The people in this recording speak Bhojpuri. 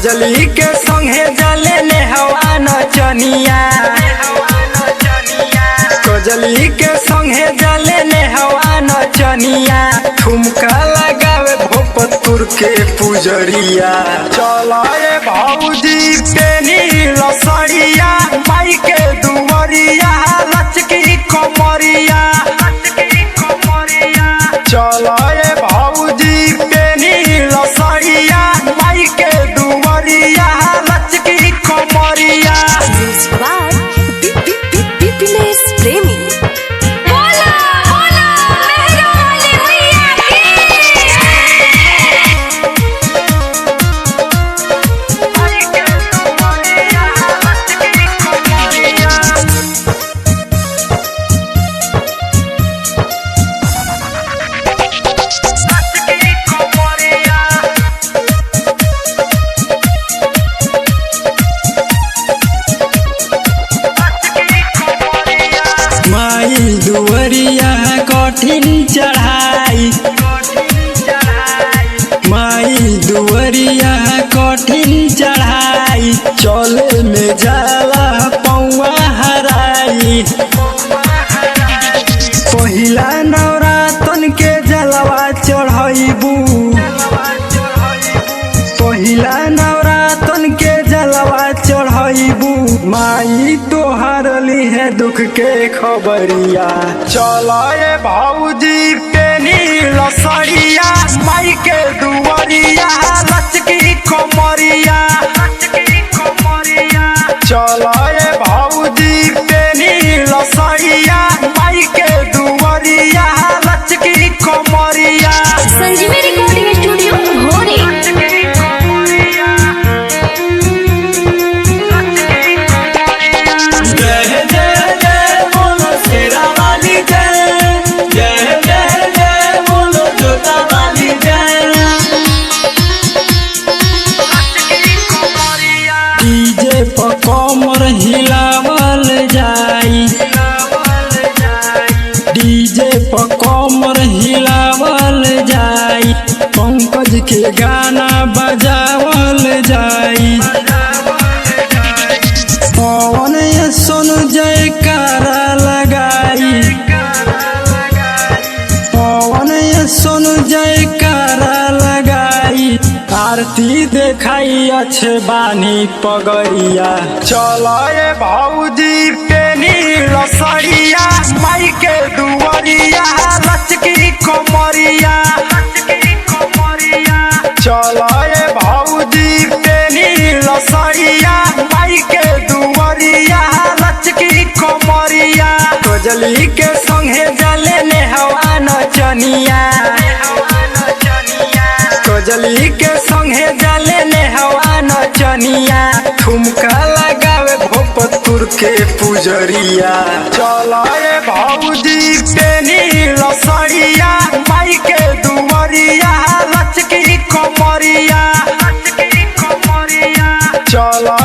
कजली के संगे जले ने हवा नचनिया, कजली के संगे जले ने हवा नचनिया। ठुमका लगावे भोपतपुर के पुजरिया, चला रे भौजी पेनी लसड़िया, माई के दुवरिया लचकी कमरिया। चला रे भौजी पेनी लसड़िया, माई के दुवरिया लचकी कमरिया। प्रेमी बोला बोला मेहरा वाली मैया माई दुवरिया कठिन चढ़ाई, माई दुवरिया कठिन चढ़ाई। चले में जाला पौआ हराई, पहिला नवरातन के जलवा चढ़ाईबू, पहिला नवरातन के जलवा चढ़ाईबू। माई तोहर ली है दुख के खबरिया, चला रे भौजी पेनी लसड़िया, माई के दुवरिया लचकी कमरिया। चला रे भौजी पेनी लसड़िया, माई के दुवरिया लचकी कमरिया। संजीवी रिकॉर्डिंग स्टूडियो भोरे। डीजे पर कमर हिलावल जाई, डीजे पर कमर हिलावल जाई। पंकज के गाना बजावल जाई, पवन सुन जयकारा लगाई, पवन सुन जयकारा लगाई। आरती देखाई अच्छे बानी पगड़िया, चला रे भौजी पेनी लसड़िया, माई के दुवरिया लचकी कमरिया। चला रे भौजी पेनी लसड़िया, माई के दुवरिया लचकी कमरिया। कजली के संगे जले ने हवा नचनिया, कजली के संगे जले ने हवा नचनिया। ठुमका लगावे भोपतपुर के पुजरिया, चला रे भौजी पेनी लसड़िया, माई के दुवरिया लचकी कमरिया। चला